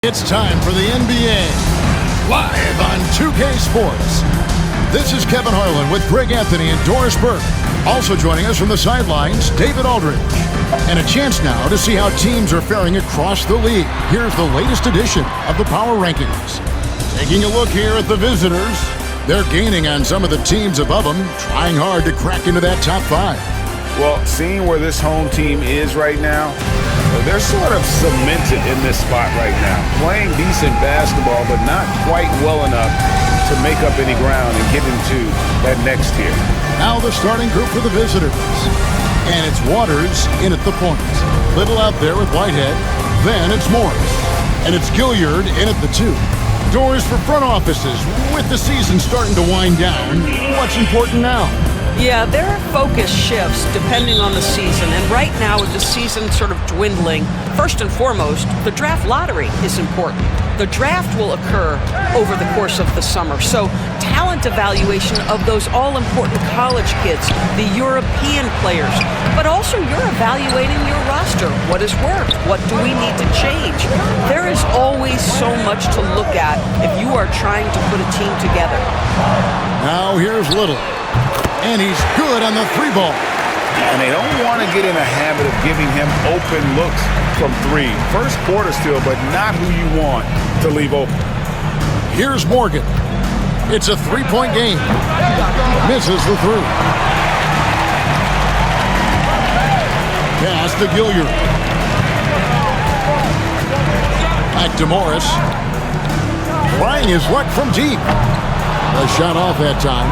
It's time for the NBA, live on 2K Sports. This is Kevin Harlan with Greg Anthony and Doris Burke. Also joining us from the sidelines, David Aldridge. And a chance now to see how teams are faring across the league. Here's the latest edition of the Power Rankings. Taking a look here at the visitors. They're gaining on some of the teams above them, trying hard to crack into that top five. Well, seeing where this home team is right now, they're sort of cemented in this spot right now. Playing decent basketball, but not quite well enough to make up any ground and get into that next tier. Now the starting group for the visitors. And it's Waters in at the point. Little out there with Whitehead. Then it's Morris. And it's Gilliard in at the two. Doors for front offices. With the season starting to wind down, what's important now? Yeah, there are focus shifts depending on the season. And right now, with the season sort of dwindling, first and foremost, the draft lottery is important. The draft will occur over the course of the summer. So talent evaluation of those all-important college kids, the European players, but also you're evaluating your roster. What has worked? What do we need to change? There is always so much to look at if you are trying to put a team together. Now here's Little. And he's good on the three ball. And they don't want to get in a habit of giving him open looks from three. First quarter still, but not who you want to leave open. Here's Morgan. It's a three-point game. Misses the three. Pass to Gilliard. Back to Morris. Trying his luck from deep. A shot off that time.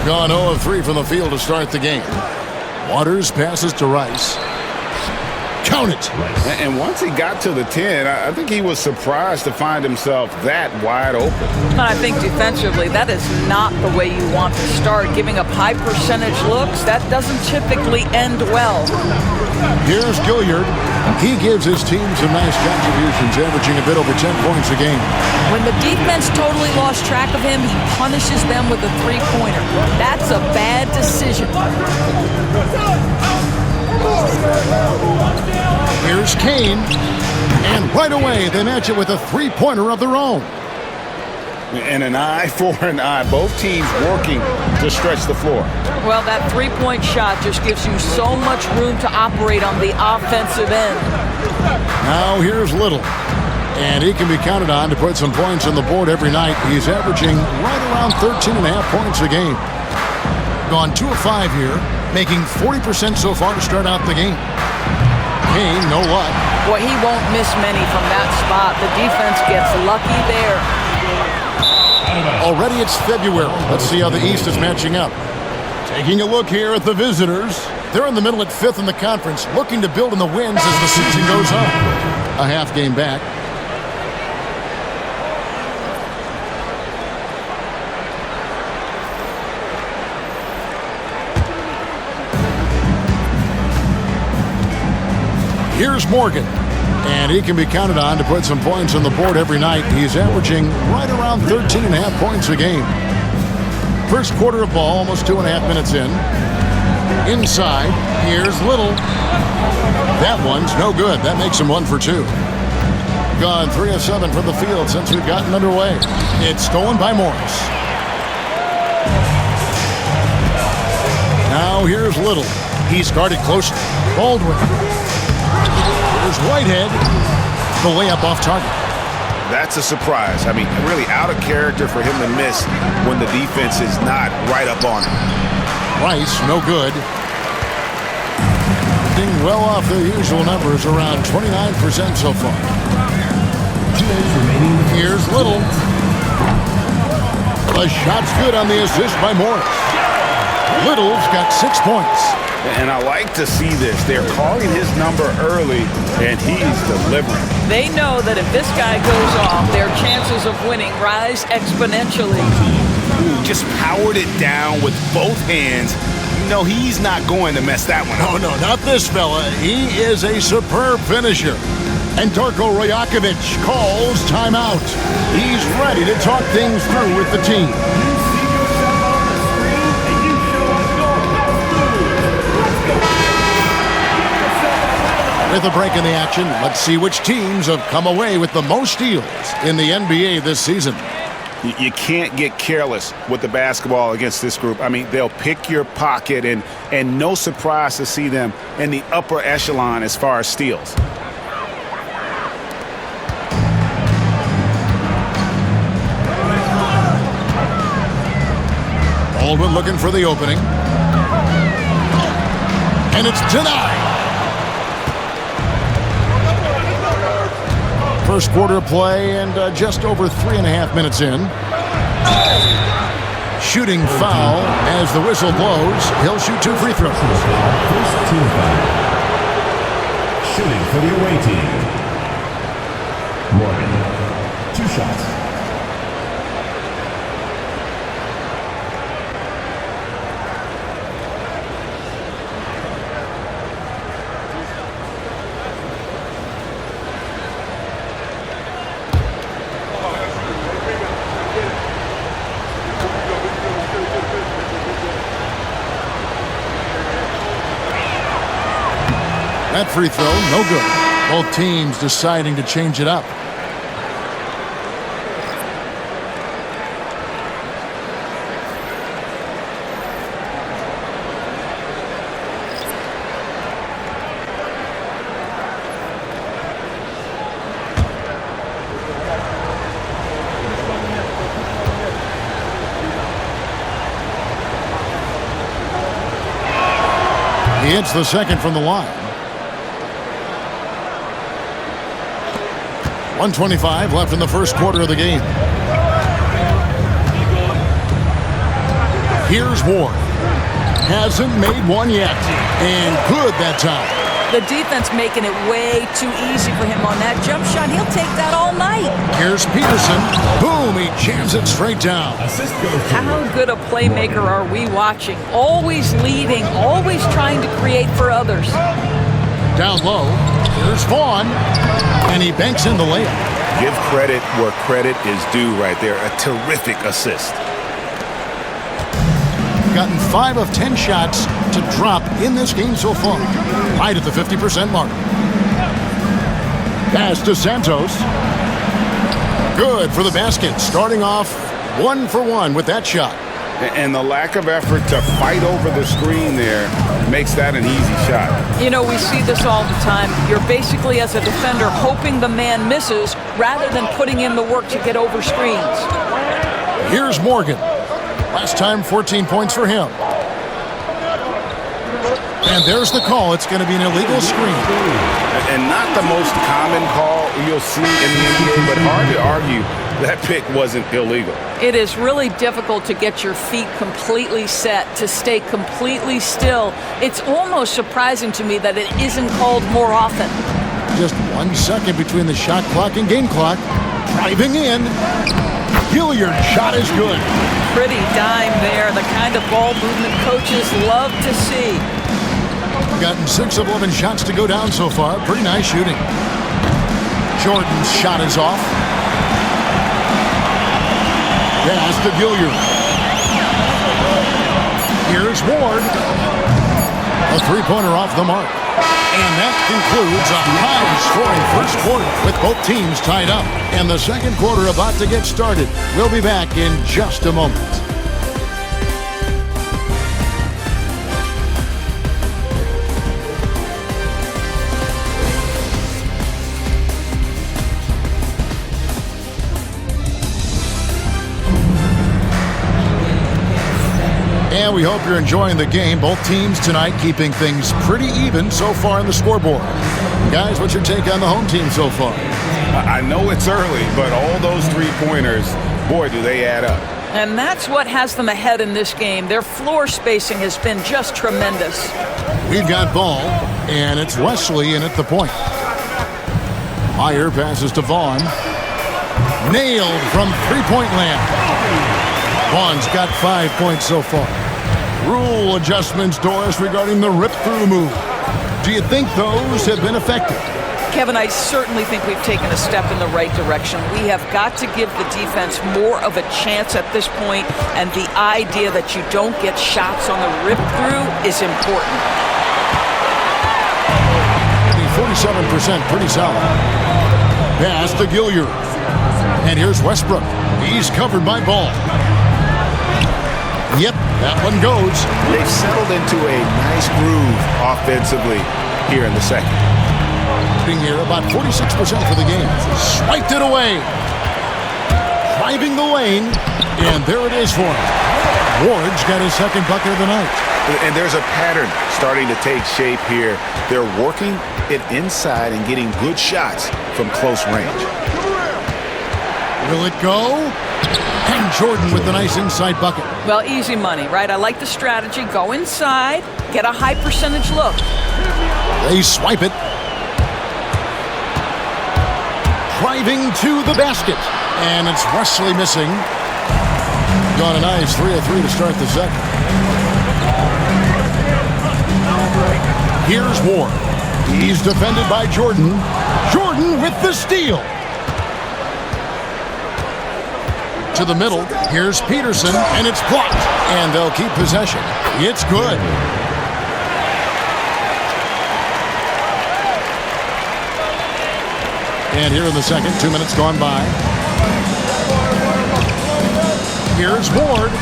Gone 0 of 3 from the field to start the game. Waters passes to Rice. Count it. And once he got to the 10, I think he was surprised to find himself that wide open. I think defensively, that is not the way you want to start. Giving up high percentage looks, that doesn't typically end well. Here's Gilliard. He gives his team some nice contributions, averaging a bit over 10 points a game. When the defense totally lost track of him, he punishes them with a three-pointer. That's a bad decision. Here's Kane. And right away, they match it with a three-pointer of their own. And an eye for an eye. Both teams working to stretch the floor. Well, that three-point shot just gives you so much room to operate on the offensive end. Now here's Little. And he can be counted on to put some points on the board every night. He's averaging right around 13.5 points a game. Gone 2 of 5 here, making 40% so far to start out the game. Kane, no luck. Boy, he won't miss many from that spot. The defense gets lucky there. Already it's February. Let's see how the East is matching up. Taking a look here at the visitors. They're in the middle at 5th in the conference, looking to build in the wins as the season goes on. A half game back. Here's Morgan. And he can be counted on to put some points on the board every night. He's averaging right around 13.5 points a game. First quarter of ball, almost 2.5 minutes in. Inside, here's Little. That one's no good. That makes him 1 for 2. Gone 3 of 7 from the field since we've gotten underway. It's stolen by Morris. Now here's Little. He's guarded closely. Baldwin. There's Whitehead. The layup off target. That's a surprise. I mean, really out of character for him to miss when the defense is not right up on him. Rice, no good. Being well off their usual numbers, around 29% so far. Here's Little. The shot's good on the assist by Morris. Little's got 6 points. And I like to see this. They're calling his number early, and he's delivering. They know that if this guy goes off, their chances of winning rise exponentially. Ooh, just powered it down with both hands. You know, he's not going to mess that one up. Oh, no, not this fella. He is a superb finisher. And Darko Rajakovic calls timeout. He's ready to talk things through with the team. With a break in the action, let's see which teams have come away with the most steals in the NBA this season. You can't get careless with the basketball against this group. I mean, they'll pick your pocket, and no surprise to see them in the upper echelon as far as steals. Baldwin looking for the opening. And it's denied. First quarter play and just over 3.5 minutes in. Shooting foul as the whistle blows. He'll shoot 2 free throws. First team foul. Shooting for the away team. Morgan. 2 shots. That free throw, no good. Both teams deciding to change it up. He hits the second from the line. 1:25 left in the first quarter of the game. Here's Ward. Hasn't made one yet. And good that time. The defense making it way too easy for him on that jump shot. He'll take that all night. Here's Peterson. Boom, he jams it straight down. Assist goes to How good a playmaker are we watching? Always leading, always trying to create for others. Down low. Here's Vaughn. And he banks in the layup. Give credit where credit is due right there. A terrific assist. Gotten 5 of 10 shots to drop in this game so far. Right at the 50% mark. Pass to Santos. Good for the basket. Starting off 1 for 1 with that shot. And the lack of effort to fight over the screen there makes that an easy shot. You know, we see this all the time. You're basically, as a defender, hoping the man misses rather than putting in the work to get over screens. Here's Morgan. Last time, 14 points for him. And there's the call. It's going to be an illegal screen. And not the most common call you'll see in the NBA, but hard to argue that pick wasn't illegal. It is really difficult to get your feet completely set, to stay completely still. It's almost surprising to me that it isn't called more often. Just 1 second between the shot clock and game clock. Driving in. Hilliard's shot is good. Pretty dime there, the kind of ball movement coaches love to see. Gotten 6 of 11 shots to go down so far. Pretty nice shooting. Jordan's shot is off. Pass to Hilliard. Here's Ward. A 3-pointer off the mark. And that concludes a high-scoring first quarter with both teams tied up. And the second quarter about to get started. We'll be back in just a moment. And we hope you're enjoying the game. Both teams tonight keeping things pretty even so far on the scoreboard. Guys, what's your take on the home team so far? I know it's early, but all those 3-pointers, boy, do they add up. And that's what has them ahead in this game. Their floor spacing has been just tremendous. We've got ball, and it's Wesley in at the point. Meyer passes to Vaughn. Nailed from 3-point land. Vaughn's got 5 points so far. Rule adjustments, Doris, regarding the rip-through move. Do you think those have been effective? Kevin, I certainly think we've taken a step in the right direction. We have got to give the defense more of a chance at this point, and the idea that you don't get shots on the rip-through is important. The 37%, pretty solid. Pass to Gilliard. And here's Westbrook. He's covered by Ball. Yep, that one goes. They've settled into a nice groove offensively here in the second. Here, about 46% for the game. Swiped it away. Driving the lane. And there it is for him. Ward's got his second bucket of the night. And there's a pattern starting to take shape here. They're working it inside and getting good shots from close range. Will it go? And Jordan with the nice inside bucket. Well, easy money, right? I like the strategy. Go inside, get a high percentage look. They swipe it. Driving to the basket. And it's Wesley missing. Got a nice 3 of 3 to start the second. Here's Ward. He's defended by Jordan. Jordan with the steal. To the middle. Here's Peterson, and it's blocked. And they'll keep possession. It's good. And here in the second, 2 minutes gone by. Here's Ward.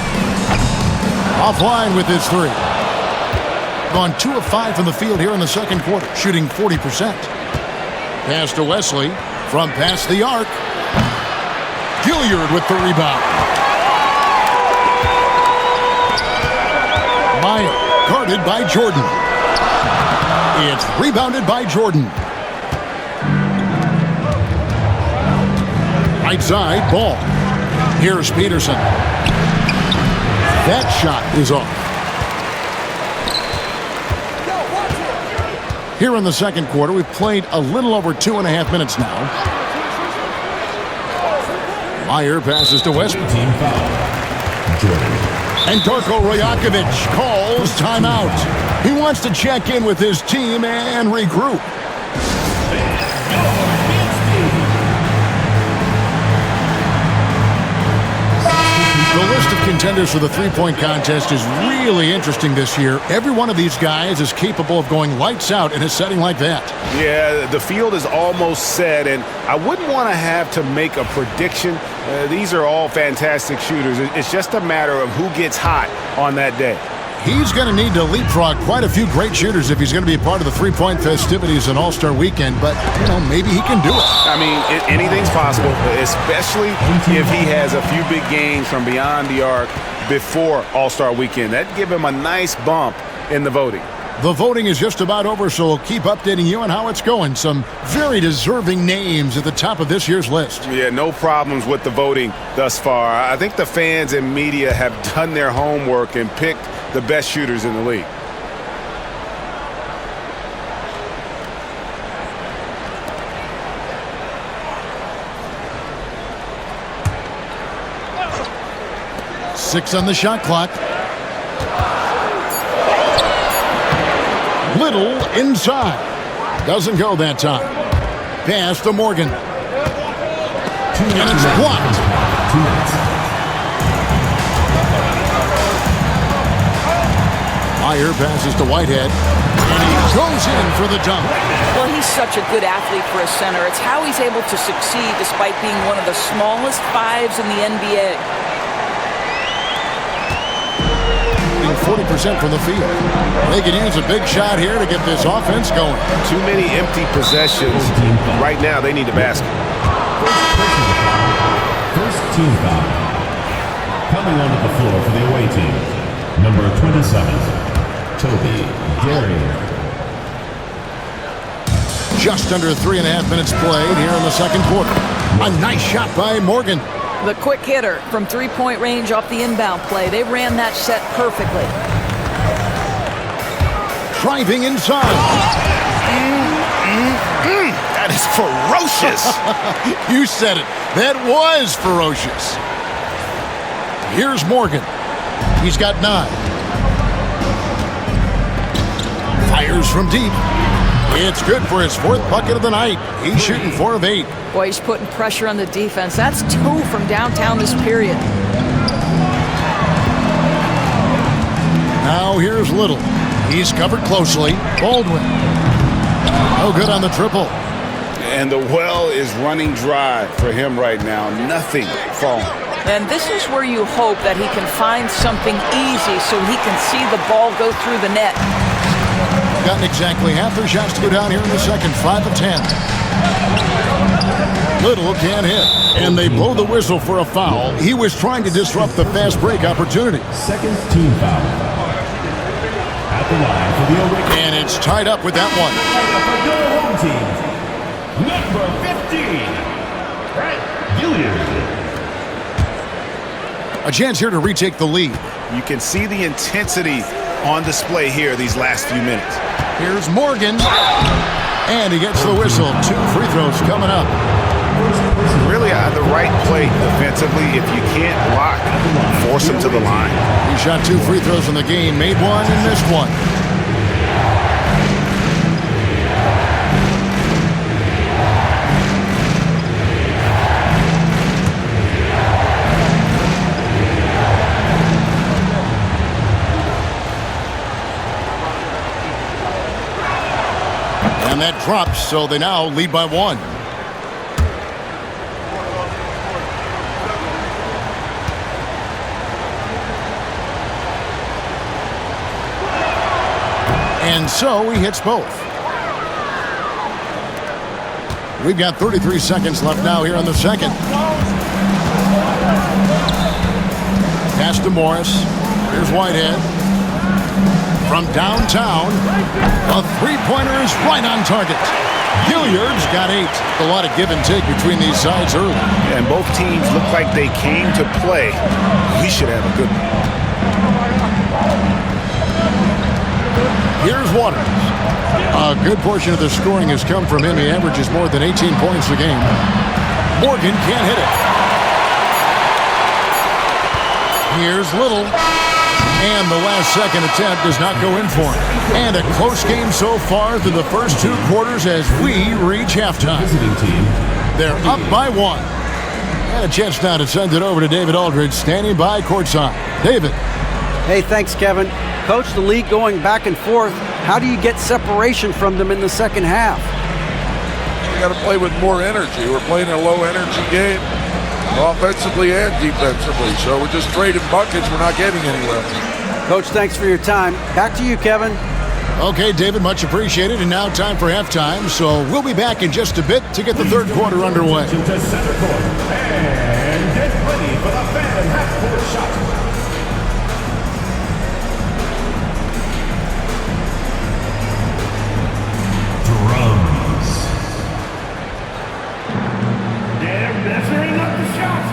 Offline with his three. Gone 2 of 5 from the field here in the second quarter, shooting 40%. Pass to Wesley from past the arc. Gilliard with the rebound. Meyer guarded by Jordan. It's rebounded by Jordan. Right side, Ball. Here's Peterson. That shot is off. Here in the second quarter, we've played a little over 2.5 minutes now. Meyer passes to Westbrook. And Darko Rajakovic calls timeout. He wants to check in with his team and regroup. The list of contenders for the three-point contest is really interesting this year. Every one of these guys is capable of going lights out in a setting like that. Yeah, the field is almost set, and I wouldn't want to have to make a prediction. These are all fantastic shooters. It's just a matter of who gets hot on that day. He's going to need to leapfrog quite a few great shooters if he's going to be a part of the three-point festivities in All-Star Weekend, but, maybe he can do it. I mean, anything's possible, especially if he has a few big games from beyond the arc before All-Star Weekend. That'd give him a nice bump in the voting. The voting is just about over, so we'll keep updating you on how it's going. Some very deserving names at the top of this year's list. Yeah, no problems with the voting thus far. I think the fans and media have done their homework and picked the best shooters in the league. Six on the shot clock. Little inside. Doesn't go that time. Pass to Morgan. And it's blocked. Meyer passes to Whitehead. And he goes in for the dunk. Well, he's such a good athlete for a center. It's how he's able to succeed despite being one of the smallest fives in the NBA. 40% from the field. They can use a big shot here to get this offense going. Too many empty possessions. Right now, they need a basket. First team foul. Coming onto the floor for the away team, number 27, Toby Gary. Just under 3.5 minutes played here in the second quarter. A nice shot by Morgan. The quick hitter from three-point range off the inbound play. They ran that set perfectly. Driving inside. That is ferocious. You said it. That was ferocious. Here's Morgan. He's got 9. Fires from deep. It's good for his 4th bucket of the night. He's shooting 4 of 8. Boy, he's putting pressure on the defense. That's 2 from downtown this period. Now here's Little. He's covered closely. Baldwin. No good on the triple. And the well is running dry for him right now. Nothing falling. And this is where you hope that he can find something easy so he can see the ball go through the net. Gotten exactly half their shots to go down here in the second. 5 of 10. Little can't hit. And they blow the whistle for a foul. He was trying to disrupt the fast break opportunity. Second team foul. At the line for the Awakening. And it's tied up with that one. For your home team, number 15, Brett Gilliard. A chance here to retake the lead. You can see the intensity on display here these last few minutes. Here's Morgan. And he gets the whistle. 2 free throws coming up. Really the right play defensively. If you can't block, force him to the line. He shot 2 free throws in the game, made one and missed one. And that drops, so they now lead by 1. And so he hits both. We've got 33 seconds left now here in the second. Pass to Morris. Here's Whitehead. From downtown, a three-pointer is right on target. Gilliard's got 8. A lot of give and take between these sides early. And both teams look like they came to play. We should have a good one. Here's Waters. A good portion of the scoring has come from him. He averages more than 18 points a game. Morgan can't hit it. Here's Little. And the last second attempt does not go in for him. And a close game so far through the first 2 quarters as we reach halftime. Visiting team. They're up by 1. And a chance now to send it over to David Aldridge, standing by courtside. David. Hey, thanks, Kevin. Coach, the league going back and forth. How do you get separation from them in the second half? We got to play with more energy. We're playing a low-energy game, offensively and defensively. So we're just trading buckets. We're not getting anywhere. Coach, thanks for your time. Back to you, Kevin. Okay, David, much appreciated. And now time for halftime. So we'll be back in just a bit to get the third quarter underway. To center court. And get ready for the fan half-court shot. Drums. They're measuring up the shot.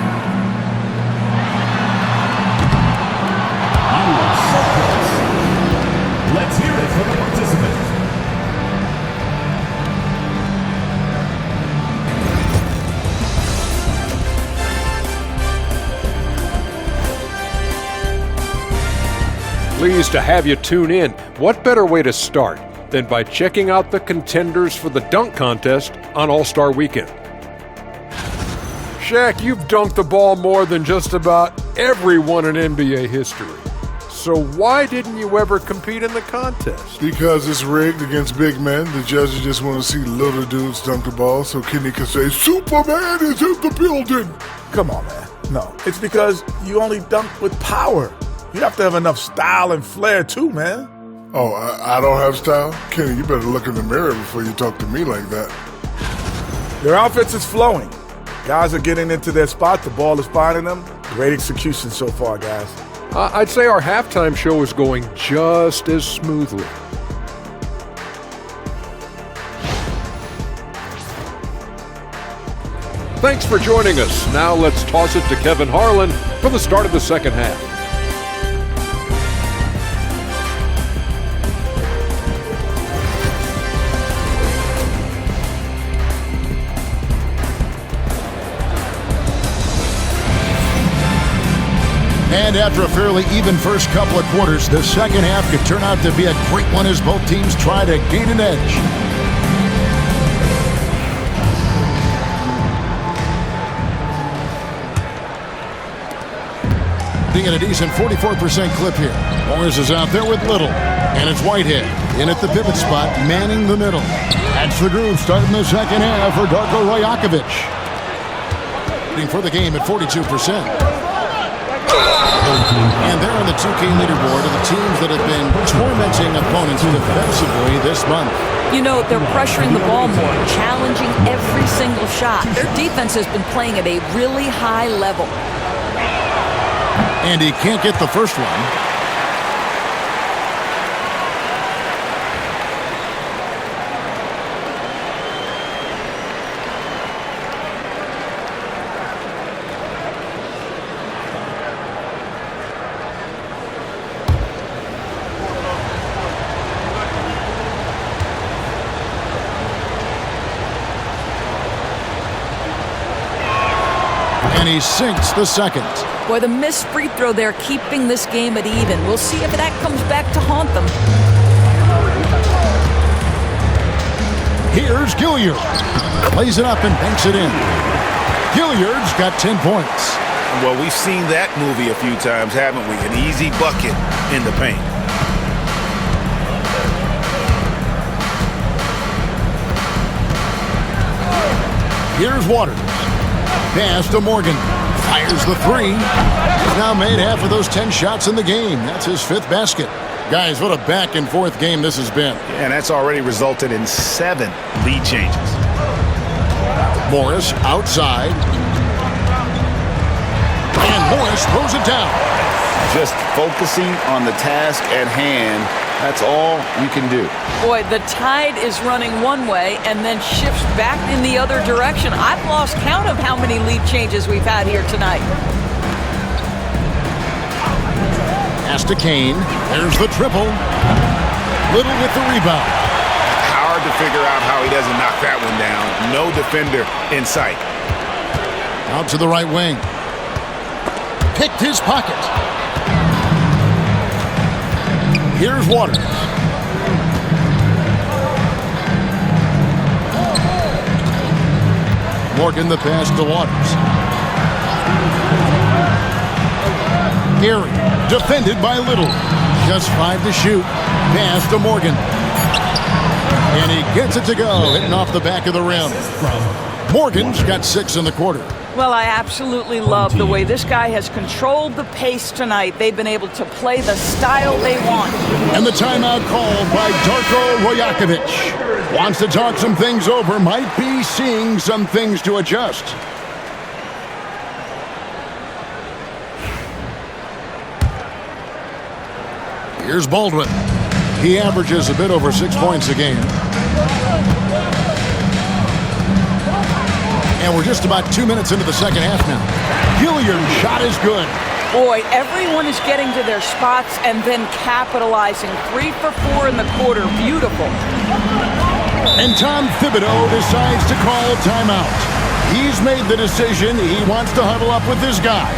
You are so close. Let's hear it from the participants. Pleased to have you tune in. What better way to start than by checking out the contenders for the dunk contest on All-Star Weekend? Shaq, you've dunked the ball more than just about everyone in NBA history. So why didn't you ever compete in the contest? Because it's rigged against big men. The judges just want to see little dudes dunk the ball so Kenny can say, Superman is in the building. Come on, man. No, it's because you only dunk with power. You have to have enough style and flair, too, man. Oh, I don't have style? Kenny, you better look in the mirror before you talk to me like that. Their offense is flowing. Guys are getting into their spot. The ball is finding them. Great execution so far, guys. I'd say our halftime show is going just as smoothly. Thanks for joining us. Now let's toss it to Kevin Harlan for the start of the second half. And after a fairly even first couple of quarters, the second half could turn out to be a great one as both teams try to gain an edge. Being at a decent 44% clip here. Morris is out there with Little. And it's Whitehead in at the pivot spot, manning the middle. That's the groove starting the second half for Darko Rajakovic. Leading for the game at 42%. And they're on the 2K leaderboard of the teams that have been tormenting opponents defensively this month. You know, they're pressuring the ball more, challenging every single shot. Their defense has been playing at a really high level. And he can't get the first one. And he sinks the second. Boy, the missed free throw there keeping this game at even. We'll see if that comes back to haunt them. Here's Gilliard. Plays it up and banks it in. Gilliard's got 10 points. Well, we've seen that movie a few times, haven't we? An easy bucket in the paint. Here's Waters. Pass to Morgan. Fires the three. He's now made half of those 10 shots in the game. That's his 5th basket. Guys, what a back-and-forth game this has been. And that's already resulted in 7 lead changes. Morris outside. And Morris throws it down. Just focusing on the task at hand. That's all you can do. Boy, the tide is running one way and then shifts back in the other direction. I've lost count of how many lead changes we've had here tonight. Pass to Kane. There's the triple. Little with the rebound. Hard to figure out how he doesn't knock that one down. No defender in sight. Out to the right wing. Picked his pocket. Here's Waters. Morgan the pass to Waters. Gary defended by Little. Just 5 to shoot. Pass to Morgan. And he gets it to go, hitting off the back of the rim. Morgan's got 6 in the quarter. Well, I absolutely love the way this guy has controlled the pace tonight. They've been able to play the style they want. And the timeout called by Darko Rajakovic. Wants to talk some things over, might be seeing some things to adjust. Here's Baldwin. He averages a bit over 6 points a game. And we're just about 2 minutes into the second half now. Gilliard's shot is good. Boy, everyone is getting to their spots and then capitalizing. 3 for 4 in the quarter. Beautiful. And Tom Thibodeau decides to call timeout. He's made the decision. He wants to huddle up with his guys.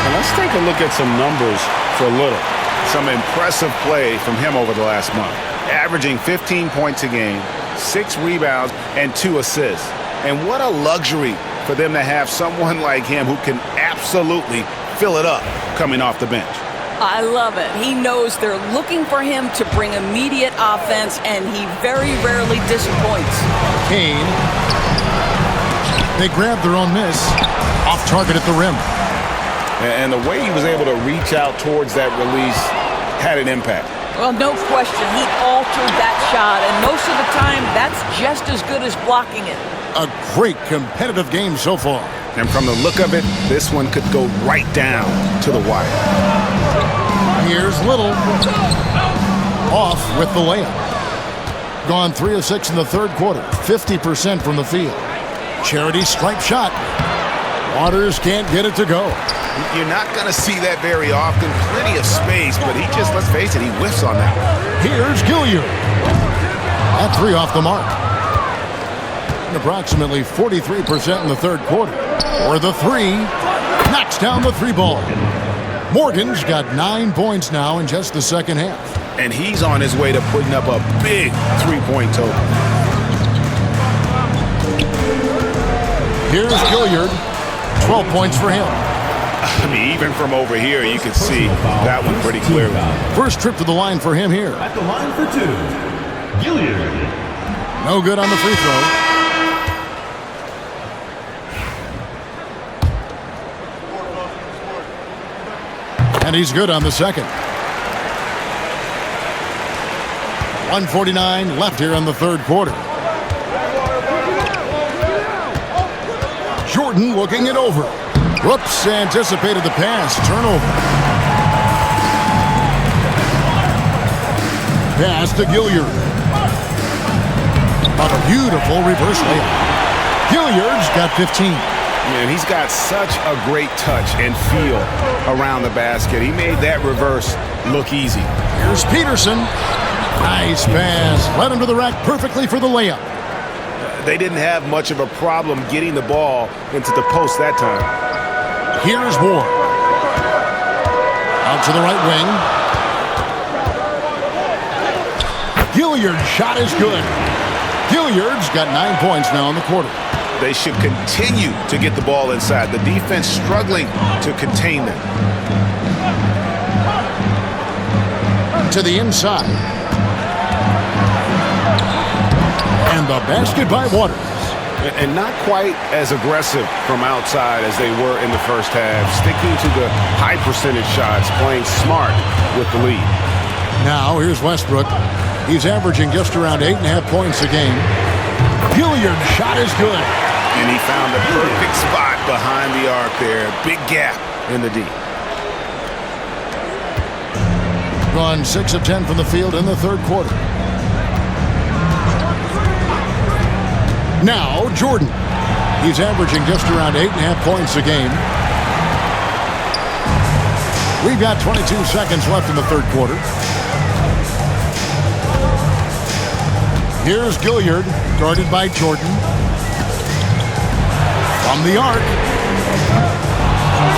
And let's take a look at some numbers for Little. Some impressive play from him over the last month. Averaging 15 points a game, 6 rebounds, and 2 assists. And what a luxury for them to have someone like him who can absolutely fill it up coming off the bench. I love it. He knows they're looking for him to bring immediate offense, and he very rarely disappoints. Kane. They grabbed their own miss. Off target at the rim. And the way he was able to reach out towards that release had an impact. Well, no question. He altered that shot, and most of the time, that's just as good as blocking it. A great competitive game so far. And from the look of it, this one could go right down to the wire. Here's Little. Off with the layup. Gone 3 of 6 in the third quarter. 50% from the field. Charity stripe shot. Waters can't get it to go. You're not going to see that very often. Plenty of space, but he just, let's face it, he whiffs on that one. Here's Gilliard. That 3 off the mark. And approximately 43% in the third quarter. Or the 3. Knocks down the 3 ball. Morgan's got 9 points now in just the second half. And he's on his way to putting up a big 3-point total. Here's Gilliard. 12 points for him. I mean, even from over here, you can see that one pretty clearly. First trip to the line for him here. At the line for two, Gilliard. No good on the free throw. And he's good on the second. 1:49 left here in the third quarter. Jordan looking it over. Whoops, anticipated the pass. Turnover. Pass to Gilliard. A beautiful reverse layup. Gilliard's got 15. Man, he's got such a great touch and feel around the basket. He made that reverse look easy. Here's Peterson. Nice pass. Led him to the rack perfectly for the layup. They didn't have much of a problem getting the ball into the post that time. Here's Ward. Out to the right wing. Gilliard's shot is good. Gilliard's got 9 points now in the quarter. They should continue to get the ball inside. The defense struggling to contain them. To the inside. And the basket by Waters. And not quite as aggressive from outside as they were in the first half. Sticking to the high percentage shots, playing smart with the lead. Now here's Westbrook. He's averaging just around 8.5 points a game. Gilliard's shot is good. And he found the perfect spot behind the arc there. Big gap in the D. Gone 6 of 10 from the field in the third quarter. Now Jordan. He's averaging just around 8.5 points a game. We've got 22 seconds left in the third quarter. Here's Gilliard, guarded by Jordan. From the arc.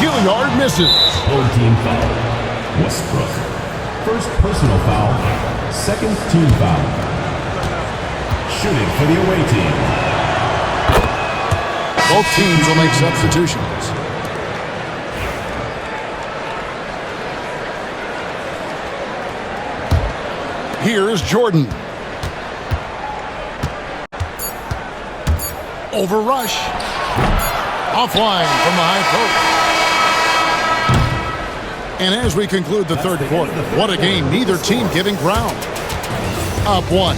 Gilliard misses. Old team foul. Westbrook. First personal foul. Second team foul. Shooting for the away team. Both teams will make substitutions. Here's Jordan. Over rush. Offline from the high post. And as we conclude the third quarter, what a game. Neither team giving ground. Up one.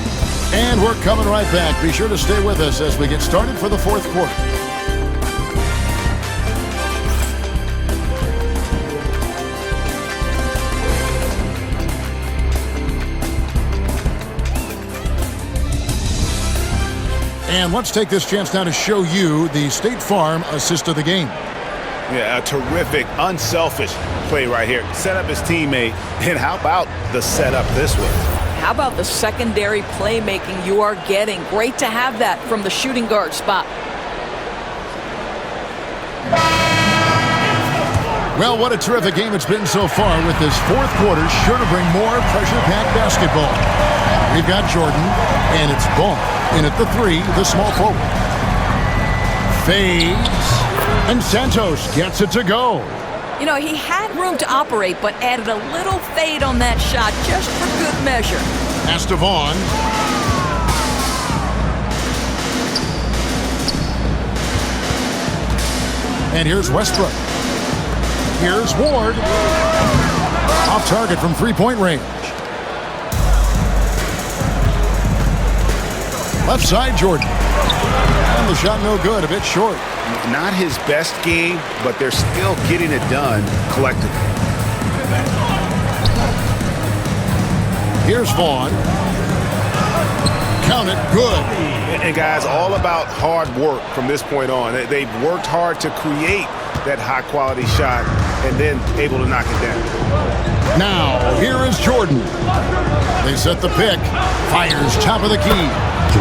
And we're coming right back. Be sure to stay with us as we get started for the fourth quarter. And let's take this chance now to show you the State Farm assist of the game. Yeah, a terrific, unselfish play right here. Set up his teammate, and how about the setup this way? How about the secondary playmaking you are getting? Great to have that from the shooting guard spot. Well, what a terrific game it's been so far, with this fourth quarter sure to bring more pressure-packed basketball. We've got Jordan, and it's Ball in at the three, the small forward. Fades, and Santos gets it to go. You know, he had room to operate, but added a little fade on that shot just for good measure. Pass to Vaughn. And here's Westbrook. Here's Ward. Off target from three-point range. Left side, Jordan. And the shot no good, a bit short. Not his best game, but they're still getting it done collectively. Here's Vaughn. Count it, good. And guys, all about hard work from this point on. They've worked hard to create that high-quality shot and then able to knock it down. Now, here is Jordan. They set the pick. Fires top of the key.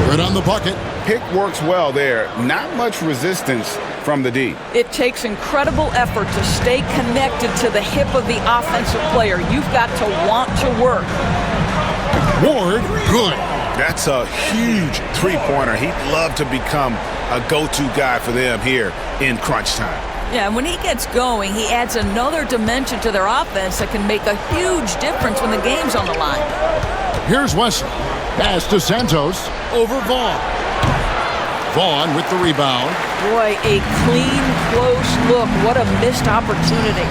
Good on the bucket. Pick works well there. Not much resistance from the D. It takes incredible effort to stay connected to the hip of the offensive player. You've got to want to work. Ward, good. That's a huge three-pointer. He'd love to become a go-to guy for them here in crunch time. Yeah, and when he gets going, he adds another dimension to their offense that can make a huge difference when the game's on the line. Here's Wesley. Pass to Santos over Vaughn. Vaughn with the rebound. Boy, a clean, close look. What a missed opportunity.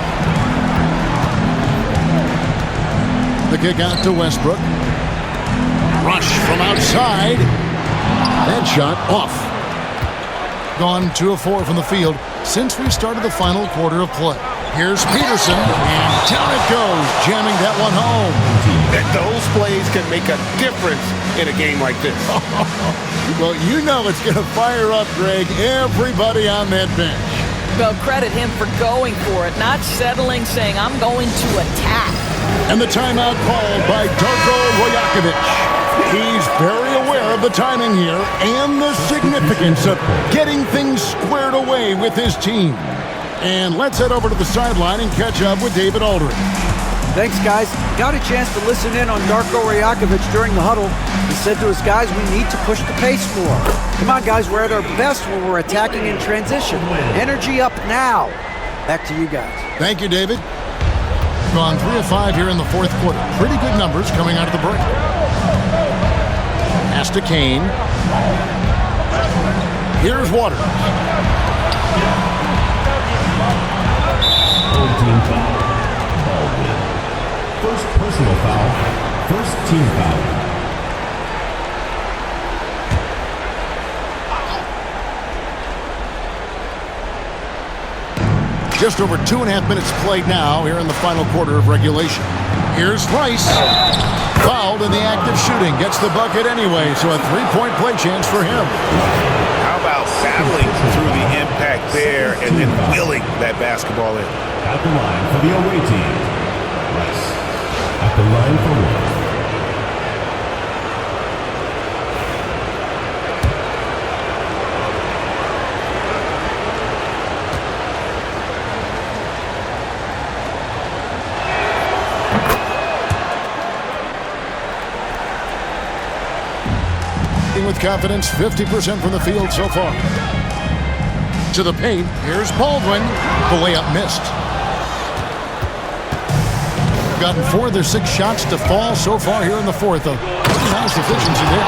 The kick out to Westbrook. Rush from outside. That shot off. Gone 2 of 4 from the field since we started the final quarter of play. Here's Peterson, and down it goes, jamming that one home. That those plays can make a difference in a game like this. Well, you know it's going to fire up, Greg, everybody on that bench. Well, credit him for going for it, not settling, saying, I'm going to attack. And the timeout called by Darko Rajakovic. He's very aware of the timing here and the significance of getting things squared away with his team. And let's head over to the sideline and catch up with David Aldridge. Thanks, guys. Got a chance to listen in on Darko Rajakovic during the huddle. He said to his guys, we need to push the pace more. Come on, guys, we're at our best when we're attacking in transition. Energy up now. Back to you guys. Thank you, David. Gone 3 of 5 here in the fourth quarter. Pretty good numbers coming out of the break. Pass to Kane. Here's Waters. Team foul. Baldwin. First personal foul. First team foul. Just over 2.5 minutes played now here in the final quarter of regulation. Here's Rice. Fouled in the act of shooting. Gets the bucket anyway, so a 3-point play chance for him. How about battling through the impact there and then wheeling that basketball in? At the line for the away team. Rice. At the line for one. With confidence, 50% from the field so far. To the paint, here's Baldwin. The layup missed. Gotten 4 of their 6 shots to fall so far here in the fourth. Pretty nice efficiency there.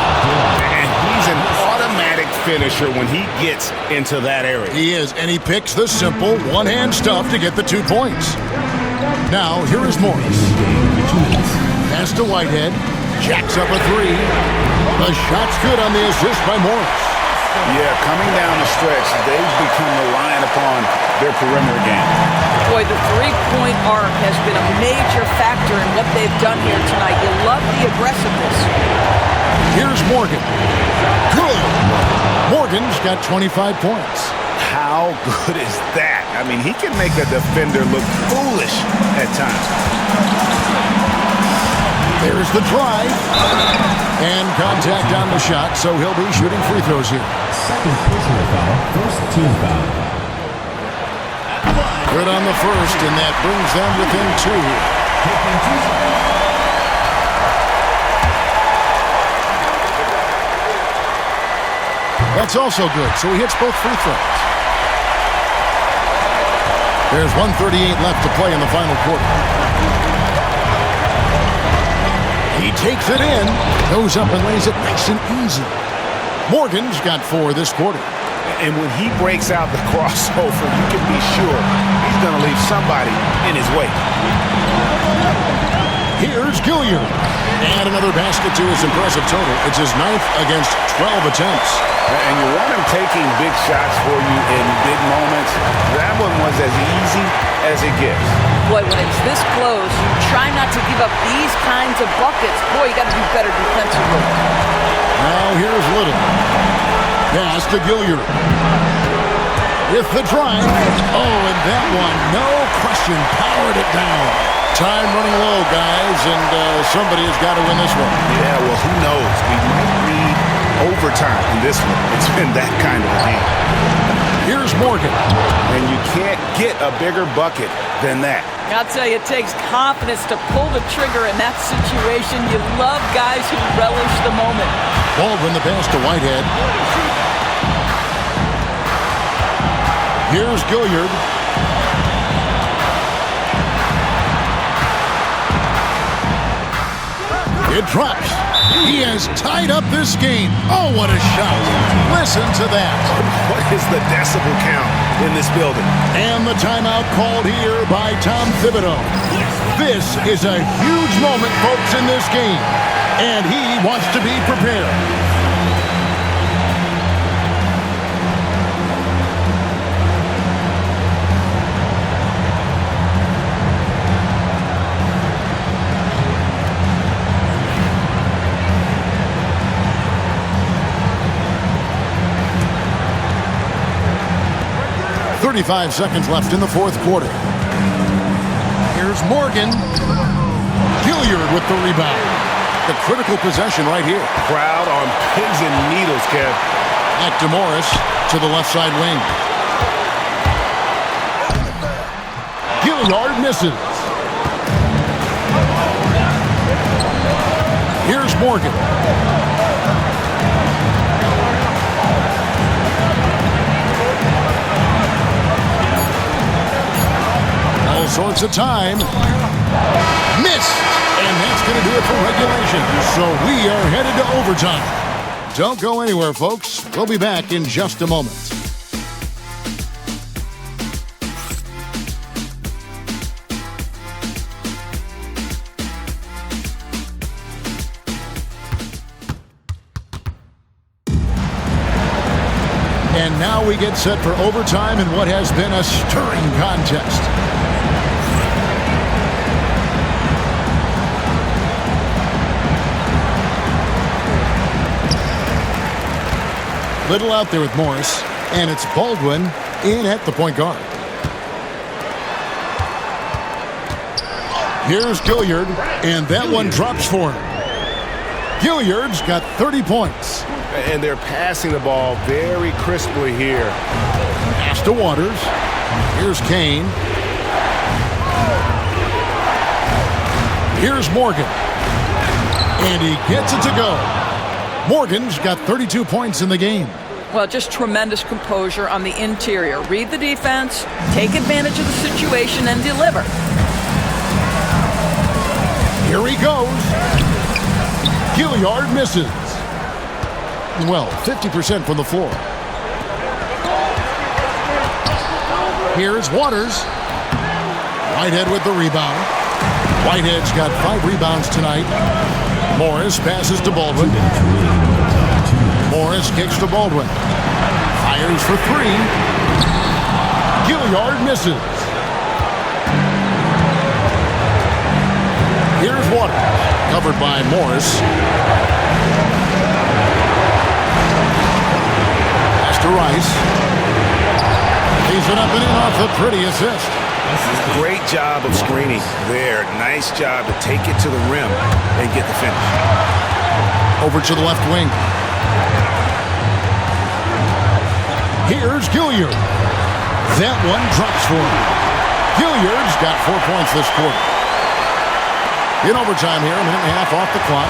And he's an automatic finisher when he gets into that area. He is, and he picks the simple one-hand stuff to get the 2 points. Now, here is Morris. Pass to Whitehead. Jacks up a 3. The shot's good on the assist by Morris. Yeah, coming down the stretch, they've become reliant upon their perimeter game. Boy, the three-point arc has been a major factor in what they've done here tonight. You love the aggressiveness. Here's Morgan. Good. Morgan's got 25 points. How good is that? I mean, he can make a defender look foolish at times. There's the drive. And contact on the shot, so he'll be shooting free throws here. Second personal foul, first team foul. Good on the first, and that brings them within 2. That's also good, so he hits both free throws. There's 1:38 left to play in the final quarter. He takes it in, goes up and lays it nice and easy. Morgan's got 4 this quarter. And when he breaks out the crossover, you can be sure he's going to leave somebody in his way. Here's Gilliard. And another basket to his impressive total. It's his 9th against 12 attempts. And you want him taking big shots for you in big moments. That one was as easy as it gets. Boy, when it's this close, you try not to give up these kinds of buckets. Boy, you got to do better defensively. Now here's Little. Pass to Gilliard. With the drive. Oh, and that one, no question, powered it down. Time running low, guys, and somebody has got to win this one. Yeah, well, who knows? We might need overtime in this one. It's been that kind of a game. Here's Morgan. And you can't get a bigger bucket than that. I'll tell you, it takes confidence to pull the trigger in that situation. You love guys who relish the moment. Baldwin the pass to Whitehead. Here's Gilliard. It drops. He has tied up this game. Oh, what a shot. Listen to that. What is the decibel count in this building? And the timeout called here by Tom Thibodeau. This is a huge moment, folks, in this game. And he wants to be prepared. .35 seconds left in the fourth quarter. Here's Morgan. Hilliard with the rebound. The critical possession right here. Crowd on pins and needles, Kev. Back to Morris to the left side wing. Hilliard misses. Here's Morgan. All sorts of time. Missed. And that's going to do it for regulation. So we are headed to overtime. Don't go anywhere, folks. We'll be back in just a moment. And now we get set for overtime in what has been a stirring contest. Little out there with Morris, and it's Baldwin in at the point guard. Here's Hilliard, and that one drops for him. Hilliard's got 30 points. And they're passing the ball very crisply here. Pass to Waters. Here's Kane. Here's Morgan. And he gets it to go. Morgan's got 32 points in the game. Well, just tremendous composure on the interior. Read the defense, take advantage of the situation, and deliver. Here he goes. Hilliard misses. Well, 50% from the floor. Here's Waters. Whitehead with the rebound. Whitehead's got 5 rebounds tonight. Morris passes to Baldwin. Morris kicks to Baldwin. Fires for 3. Hilliard misses. Here's Waters. Covered by Morris. Pass to Rice. He's it up and in off the pretty assist. Great job of screening there. Nice job to take it to the rim and get the finish. Over to the left wing. Here's Hilliard. That one drops for him. Hilliard's got 4 points this quarter. In overtime here, a minute and a half off the clock.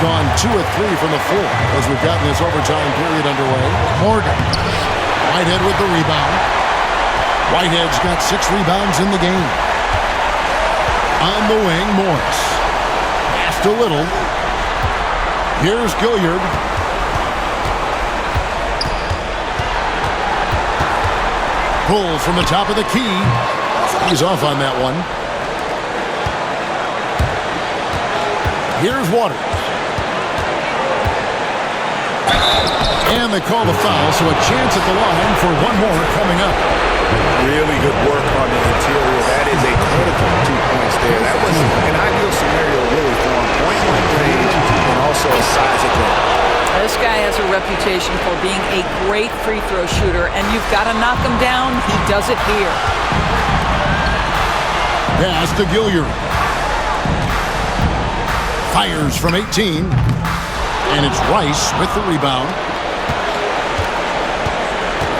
Gone 2 of 3 from the floor as we've gotten this overtime period underway. Morgan. Whitehead with the rebound. Whitehead's got 6 rebounds in the game. On the wing, Morris. Pass to Little. Here's Hilliard. Pull from the top of the key. He's off on that one. Here's Waters. And they call the foul, so a chance at the line for one more coming up. Really good work on the interior. That is a critical 2 points there. That was an ideal scenario really for a point-blank range and also a size advantage. This guy has a reputation for being a great free throw shooter, and you've got to knock him down. He does it here. Pass to Hilliard. Fires from 18. And it's Rice with the rebound.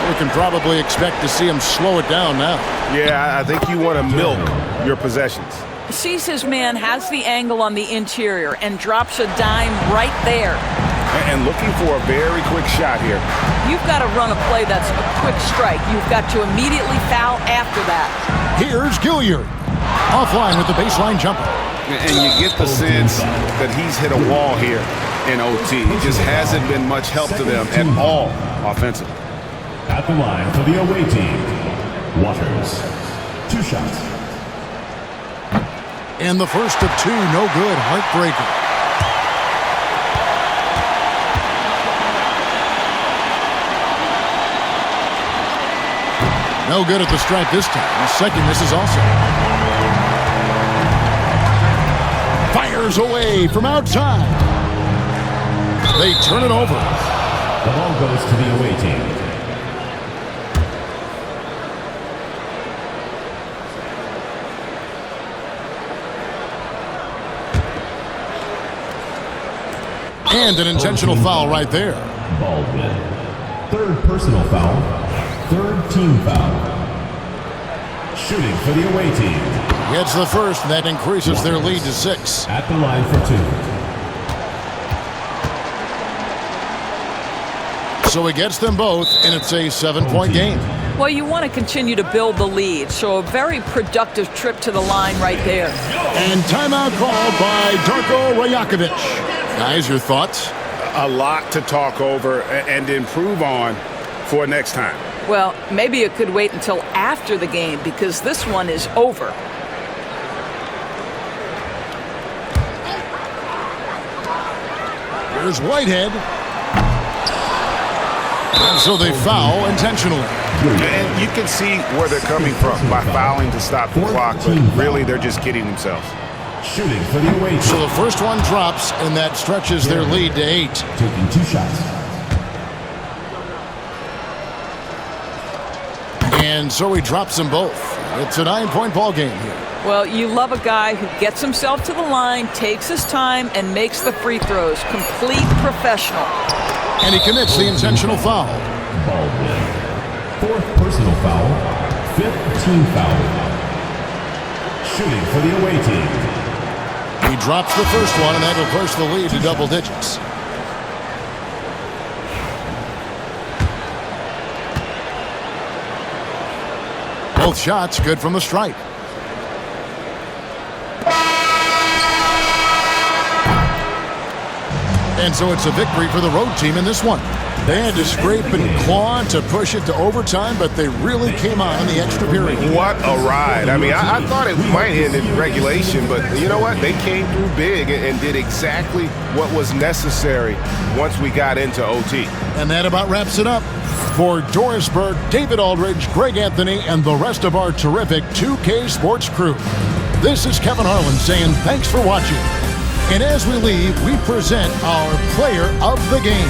We can probably expect to see him slow it down now. Yeah, I think you want to milk your possessions. Sees his man, has the angle on the interior, and drops a dime right there. And looking for a very quick shot here. You've got to run a play that's a quick strike. You've got to immediately foul after that. Here's Hilliard. Offline with the baseline jumper. And you get the sense that he's hit a wall here in OT. He just hasn't been much help to them at all offensively. At the line for the away team, Waters. 2 shots. And the first of 2, no good. Heartbreaker. No good at the stripe this time. The second misses also. Fires away from outside. They turn it over. The ball goes to the away team. And an intentional foul right there. Baldwin. 3rd personal foul. 3rd team foul. Shooting for the away team. Gets the first, and that increases their lead to 6. At the line for 2. So he gets them both, and it's a 7-point game. Well, you want to continue to build the lead, so a very productive trip to the line right there. And timeout called by Darko Rajakovic. Guys, your thoughts? A lot to talk over and improve on for next time. Well, maybe it could wait until after the game because this one is over. Here's Whitehead. And so they foul intentionally. And you can see where they're coming from by fouling to stop the clock, but really they're just kidding themselves. Shooting for the away team. So the first one drops, and that stretches their lead to 8. Taking 2 shots. And so he drops them both. It's a 9-point ball game here. Well, you love a guy who gets himself to the line, takes his time, and makes the free throws. Complete professional. And he commits the intentional foul. Baldwin. 4th personal foul. 5th team foul. Shooting for the away team. He drops the first one, and that'll push the lead to double digits. Both shots good from the stripe. And so it's a victory for the road team in this one. They had to scrape and claw to push it to overtime, but they really came on in the extra period. What a ride. I mean, I thought it might end in regulation, but you know what? They came through big and did exactly what was necessary once we got into OT. And that about wraps it up. For Doris Burke, David Aldridge, Greg Anthony, and the rest of our terrific 2K Sports crew, this is Kevin Harlan saying thanks for watching. And as we leave, we present our player of the game.